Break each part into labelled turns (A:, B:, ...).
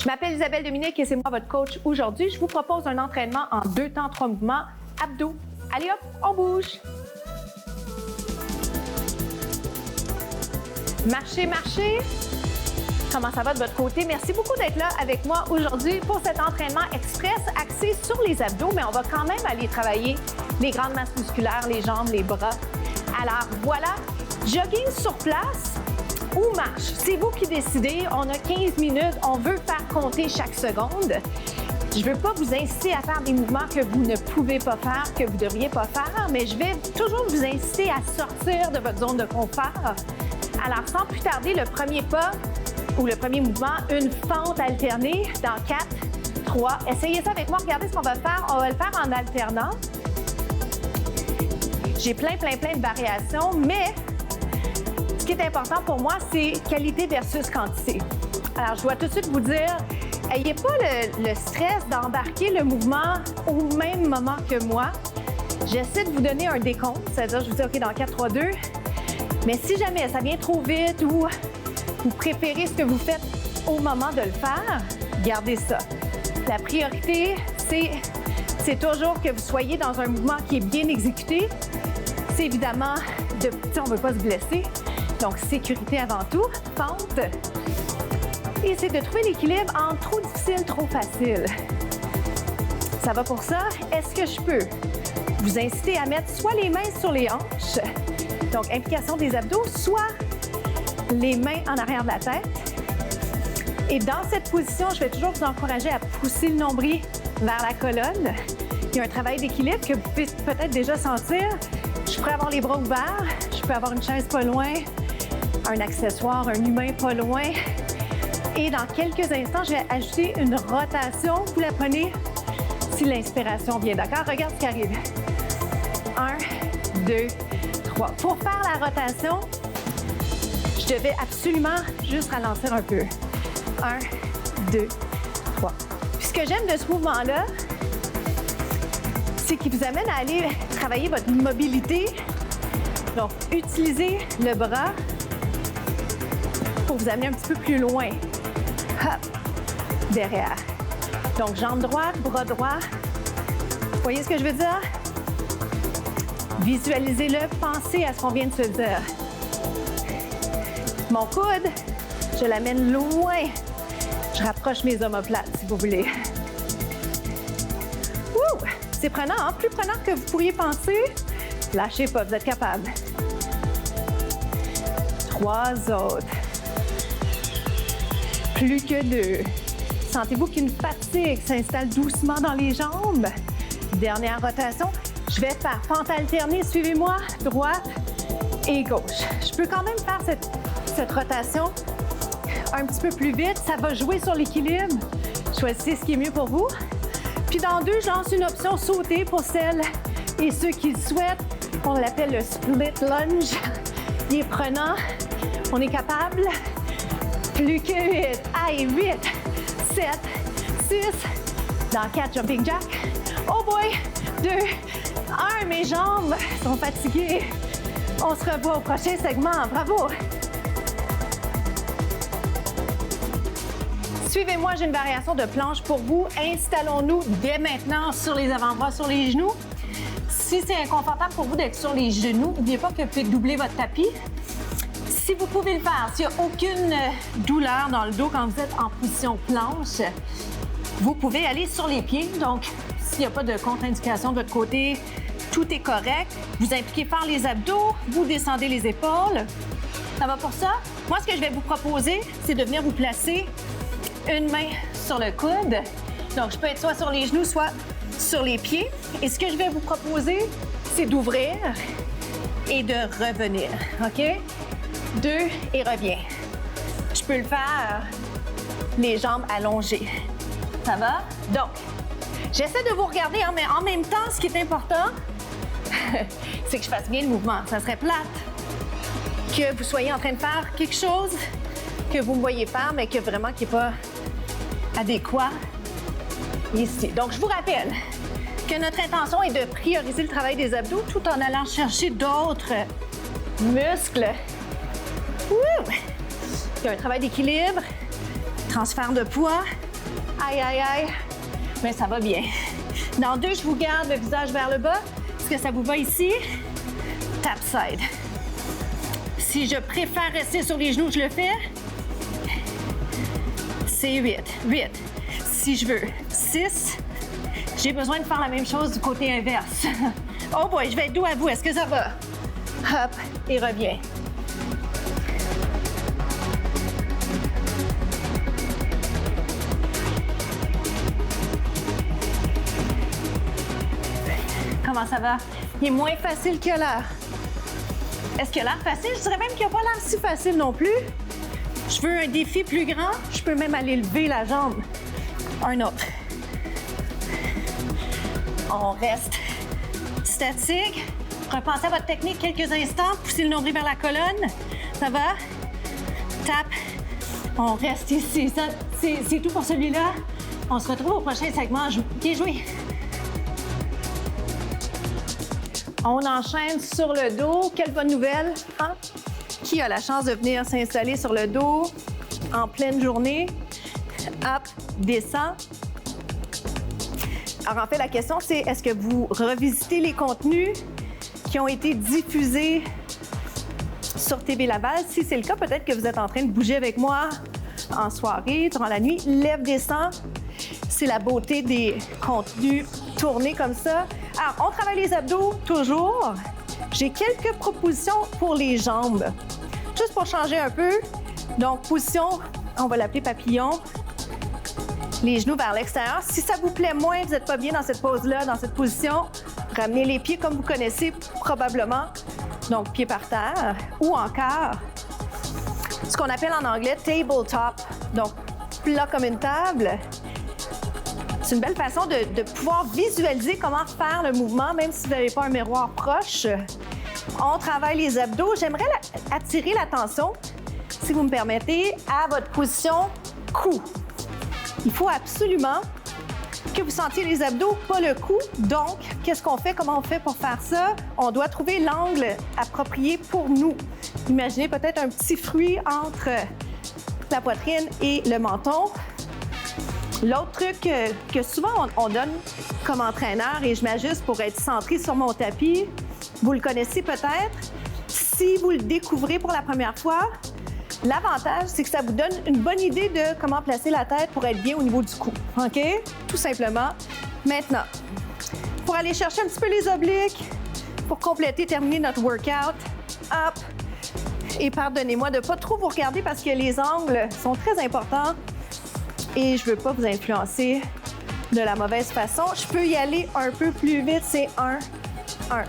A: Je m'appelle Isabelle Dominique et c'est moi votre coach aujourd'hui. Je vous propose un entraînement en 2 temps, 3 mouvements, abdos. Allez hop, on bouge. Marchez, marchez. Comment ça va de votre côté? Merci beaucoup d'être là avec moi aujourd'hui pour cet entraînement express axé sur les abdos, mais on va quand même aller travailler les grandes masses musculaires, les jambes, les bras. Alors voilà, jogging sur place ou marche. C'est vous qui décidez. On a 15 minutes. On veut faire compter chaque seconde. Je ne veux pas vous inciter à faire des mouvements que vous ne pouvez pas faire, que vous ne devriez pas faire, mais je vais toujours vous inciter à sortir de votre zone de confort. Alors, sans plus tarder, le premier pas ou le premier mouvement, une fente alternée dans 4, 3. Essayez ça avec moi. Regardez ce qu'on va faire. On va le faire en alternant. J'ai plein de variations, mais ce qui est important pour moi, c'est qualité versus quantité. Alors, je dois tout de suite vous dire, n'ayez pas le stress d'embarquer le mouvement au même moment que moi. J'essaie de vous donner un décompte, c'est-à-dire, je vous dis, OK, dans 4, 3, 2. Mais si jamais ça vient trop vite ou vous préférez ce que vous faites au moment de le faire, gardez ça. La priorité, c'est toujours que vous soyez dans un mouvement qui est bien exécuté. C'est évidemment, on ne veut pas se blesser. Donc, sécurité avant tout, pente. Et c'est de trouver l'équilibre entre trop difficile, trop facile. Ça va pour ça? Est-ce que je peux vous inciter à mettre soit les mains sur les hanches, donc implication des abdos, soit les mains en arrière de la tête. Et dans cette position, je vais toujours vous encourager à pousser le nombril vers la colonne. Il y a un travail d'équilibre que vous pouvez peut-être déjà sentir. Je pourrais avoir les bras ouverts, je peux avoir une chaise pas loin, un accessoire, un humain pas loin. Et dans quelques instants, je vais ajouter une rotation. Vous la prenez si l'inspiration vient. D'accord? Regarde ce qui arrive. 1, 2, 3. Pour faire la rotation, je devais absolument juste ralentir un peu. 1, 2, 3. Puis ce que j'aime de ce mouvement-là, c'est qu'il vous amène à aller travailler votre mobilité. Donc, utilisez le bras pour vous amener un petit peu plus loin. Hop, derrière. Donc, jambe droite, bras droit. Vous voyez ce que je veux dire? Visualisez-le, pensez à ce qu'on vient de se dire. Mon coude, je l'amène loin. Je rapproche mes omoplates, si vous voulez. Ouh! C'est prenant, hein? Plus prenant que vous pourriez penser. Lâchez pas, vous êtes capable. 3 autres. Plus que 2. Sentez-vous qu'une fatigue s'installe doucement dans les jambes? Dernière rotation. Je vais faire fente alternée. Suivez-moi. Droite et gauche. Je peux quand même faire cette rotation un petit peu plus vite. Ça va jouer sur l'équilibre. Choisissez ce qui est mieux pour vous. Puis dans 2, je lance une option sauter pour celles et ceux qui le souhaitent. On l'appelle le split lunge. Il est prenant. On est capable. Plus que 8. Allez, 8, 7, 6. Dans 4, jumping jack. Oh boy! 2, 1. Mes jambes sont fatiguées. On se revoit au prochain segment. Bravo! Suivez-moi, j'ai une variation de planche pour vous. Installons-nous dès maintenant sur les avant-bras, sur les genoux. Si c'est inconfortable pour vous d'être sur les genoux, n'oubliez pas que vous pouvez doubler votre tapis. Si vous pouvez le faire, s'il n'y a aucune douleur dans le dos quand vous êtes en position planche, vous pouvez aller sur les pieds. Donc, s'il n'y a pas de contre-indication de votre côté, tout est correct. Vous impliquez par les abdos, vous descendez les épaules. Ça va pour ça? Moi, ce que je vais vous proposer, c'est de venir vous placer une main sur le coude. Donc, je peux être soit sur les genoux, soit sur les pieds. Et ce que je vais vous proposer, c'est d'ouvrir et de revenir. OK? 2 et reviens. Je peux le faire les jambes allongées. Ça va? Donc, j'essaie de vous regarder, hein, mais en même temps, ce qui est important, c'est que je fasse bien le mouvement. Ça serait plate que vous soyez en train de faire quelque chose que vous me voyez faire, mais que vraiment qui n'est pas adéquat ici. Donc, je vous rappelle que notre intention est de prioriser le travail des abdos tout en allant chercher d'autres muscles. Wouh! Il y a un travail d'équilibre, transfert de poids, Aïe, aïe, aïe. Mais ça va bien. Dans 2, je vous garde le visage vers le bas. Est-ce que ça vous va ici? Tap side. Si je préfère rester sur les genoux, je le fais. C'est 8. 8. Si je veux 6, j'ai besoin de faire la même chose du côté inverse. Oh boy, je vais être dos à vous. Est-ce que ça va? Hop, et reviens. Comment ça va? Il est moins facile que l'air. Est-ce qu'il a l'air facile? Je dirais même qu'il n'a pas l'air si facile non plus. Je veux un défi plus grand. Je peux même aller lever la jambe. Un autre. On reste statique. Repensez à votre technique quelques instants. Poussez le nombril vers la colonne. Ça va? Tap. On reste ici. C'est tout pour celui-là. On se retrouve au prochain segment. Bien joué. On enchaîne sur le dos. Quelle bonne nouvelle, hein? Qui a la chance de venir s'installer sur le dos en pleine journée? Hop, descend. Alors en fait, la question c'est, est-ce que vous revisitez les contenus qui ont été diffusés sur TV Laval? Si c'est le cas, peut-être que vous êtes en train de bouger avec moi en soirée, durant la nuit. Lève, descend. C'est la beauté des contenus tournés comme ça. Alors, on travaille les abdos toujours. J'ai quelques propositions pour les jambes. Juste pour changer un peu. Donc, position, on va l'appeler papillon. Les genoux vers l'extérieur. Si ça vous plaît moins, vous n'êtes pas bien dans cette pose-là, dans cette position, ramenez les pieds comme vous connaissez probablement. Donc, pieds par terre. Ou encore, ce qu'on appelle en anglais tabletop. Donc, plat comme une table. C'est une belle façon de pouvoir visualiser comment faire le mouvement, même si vous n'avez pas un miroir proche. On travaille les abdos. J'aimerais attirer l'attention, si vous me permettez, à votre position cou. Il faut absolument que vous sentiez les abdos, pas le cou. Donc, qu'est-ce qu'on fait? Comment on fait pour faire ça? On doit trouver l'angle approprié pour nous. Imaginez peut-être un petit fruit entre la poitrine et le menton. L'autre truc que souvent on donne comme entraîneur, et je m'ajuste pour être centré sur mon tapis, vous le connaissez peut-être. Si vous le découvrez pour la première fois, l'avantage, c'est que ça vous donne une bonne idée de comment placer la tête pour être bien au niveau du cou. OK? Tout simplement. Maintenant, pour aller chercher un petit peu les obliques, pour compléter, terminer notre workout, hop! Et pardonnez-moi de ne pas trop vous regarder parce que les angles sont très importants. Et je ne veux pas vous influencer de la mauvaise façon. Je peux y aller un peu plus vite. C'est 1, 1.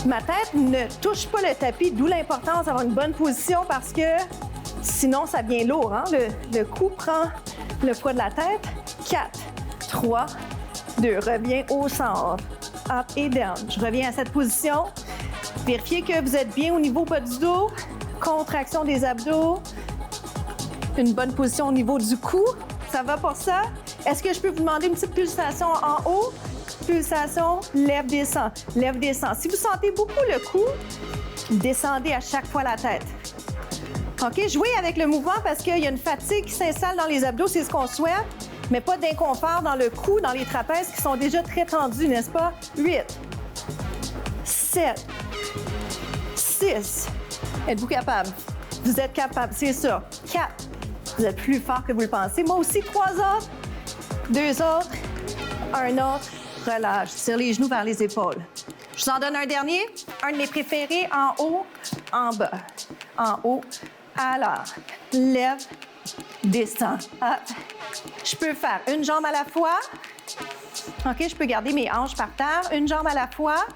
A: Ma tête ne touche pas le tapis, d'où l'importance d'avoir une bonne position parce que sinon, ça devient lourd. Hein? Le cou prend le poids de la tête. 4, 3, 2. Reviens au centre. Up et down. Je reviens à cette position. Vérifiez que vous êtes bien au niveau bas du dos. Contraction des abdos. Une bonne position au niveau du cou. Ça va pour ça? Est-ce que je peux vous demander une petite pulsation en haut? Pulsation, lève, descend. Lève, descend. Si vous sentez beaucoup le cou, descendez à chaque fois la tête. OK? Jouez avec le mouvement parce qu'il y a une fatigue qui s'installe dans les abdos, c'est ce qu'on souhaite, mais pas d'inconfort dans le cou, dans les trapèzes qui sont déjà très tendus, n'est-ce pas? 8, 7, 6. Êtes-vous capable? Vous êtes capable, c'est ça. 4. Vous êtes plus fort que vous le pensez. Moi aussi, 3 autres. 2 autres. Un autre. Relâche. Tire les genoux vers les épaules. Je vous en donne un dernier. Un de mes préférés, en haut, en bas. En haut. Alors, lève, descend. Hop. Je peux faire une jambe à la fois. OK, je peux garder mes hanches par terre. Une jambe à la fois.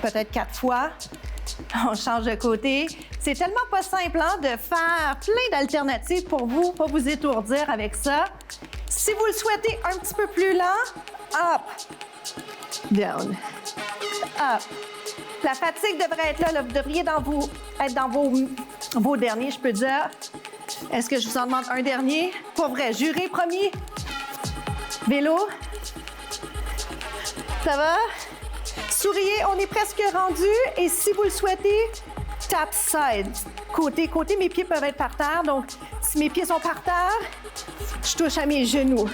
A: Peut-être 4 fois. On change de côté. C'est tellement pas simple hein, de faire plein d'alternatives pour vous, pas vous étourdir avec ça. Si vous le souhaitez un petit peu plus lent, up, down, up. La fatigue devrait être là. Vous devriez être dans vos derniers, je peux dire. Est-ce que je vous en demande un dernier? Pas vrai. Juré, promis. Vélo. Ça va? Souriez, on est presque rendu. Et si vous le souhaitez, tap side. Côté, mes pieds peuvent être par terre. Donc, si mes pieds sont par terre, je touche à mes genoux.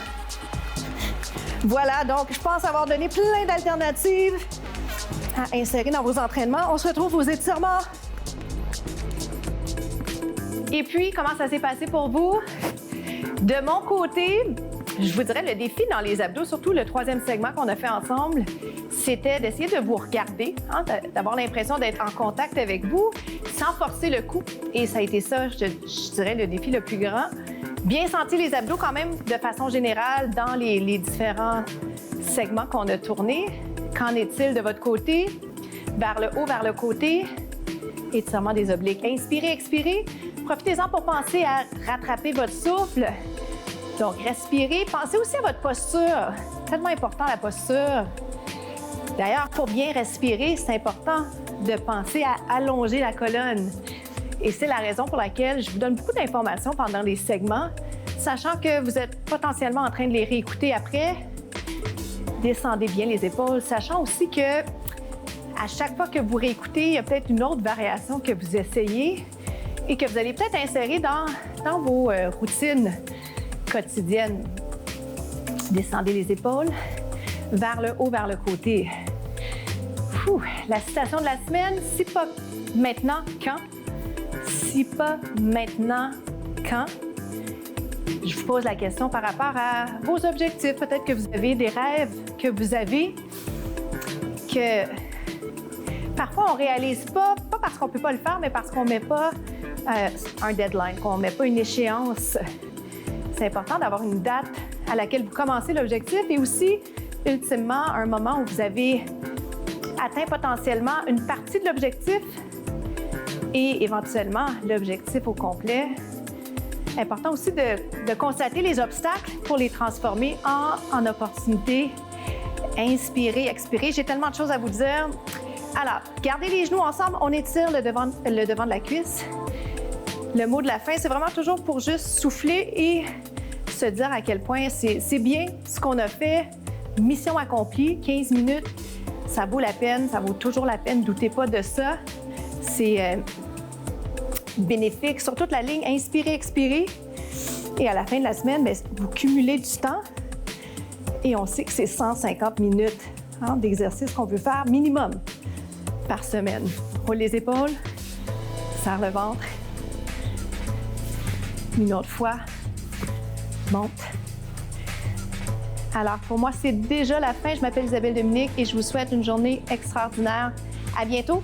A: Voilà, donc je pense avoir donné plein d'alternatives à insérer dans vos entraînements. On se retrouve aux étirements. Et puis, comment ça s'est passé pour vous? De mon côté, je vous dirais le défi dans les abdos, surtout le troisième segment qu'on a fait ensemble, c'était d'essayer de vous regarder, hein, d'avoir l'impression d'être en contact avec vous sans forcer le cou. Et ça a été ça, je dirais, le défi le plus grand. Bien sentir les abdos quand même de façon générale dans les différents segments qu'on a tournés. Qu'en est-il de votre côté? Vers le haut, vers le côté. Étirement des obliques. Inspirez, expirez. Profitez-en pour penser à rattraper votre souffle. Donc, respirez. Pensez aussi à votre posture. Tellement important, la posture. D'ailleurs, pour bien respirer, c'est important de penser à allonger la colonne. Et c'est la raison pour laquelle je vous donne beaucoup d'informations pendant les segments, sachant que vous êtes potentiellement en train de les réécouter après. Descendez bien les épaules, sachant aussi que à chaque fois que vous réécoutez, il y a peut-être une autre variation que vous essayez et que vous allez peut-être insérer dans vos routines quotidiennes. Descendez les épaules, vers le haut, vers le côté. La citation de la semaine, si pas maintenant, quand? Si pas maintenant, quand? Je vous pose la question par rapport à vos objectifs. Peut-être que vous avez des rêves que vous avez que parfois on ne réalise pas parce qu'on ne peut pas le faire, mais parce qu'on ne met pas un deadline, qu'on ne met pas une échéance. C'est important d'avoir une date à laquelle vous commencez l'objectif et aussi, ultimement, un moment où vous avez atteint potentiellement une partie de l'objectif et éventuellement l'objectif au complet. Important aussi de constater les obstacles pour les transformer en opportunités. Inspirez, expirez. J'ai tellement de choses à vous dire. Alors, gardez les genoux ensemble. On étire le devant de la cuisse. Le mot de la fin, c'est vraiment toujours pour juste souffler et se dire à quel point c'est bien ce qu'on a fait. Mission accomplie, 15 minutes. Ça vaut la peine, ça vaut toujours la peine. Doutez pas de ça. C'est bénéfique sur toute la ligne. Inspirez, expirez. Et à la fin de la semaine, bien, vous cumulez du temps. Et on sait que c'est 150 minutes d'exercice qu'on peut faire minimum par semaine. Roule les épaules, serre le ventre. Une autre fois, monte. Alors, pour moi, c'est déjà la fin. Je m'appelle Isabelle Dominique et je vous souhaite une journée extraordinaire. À bientôt!